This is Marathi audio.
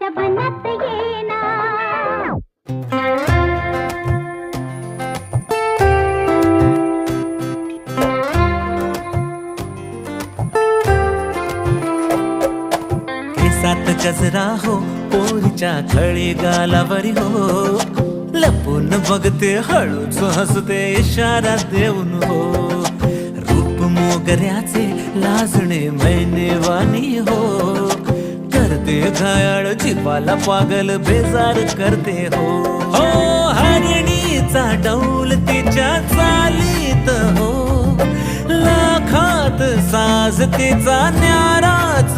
माझ्या बनात येना. केसात गजरा हो, पोरीच्या खळी गालावरी हो, लपून बघते हळूच हसते इशारा देऊन हो. रूप मोगऱ्याचे लाजणे मैनेवानी हो, करते घायाळ जीवाला पागल बेजार करते हो. हो हरणीचा डौल तिच्या चालीत हो, लाखात साज तिचा न्याराच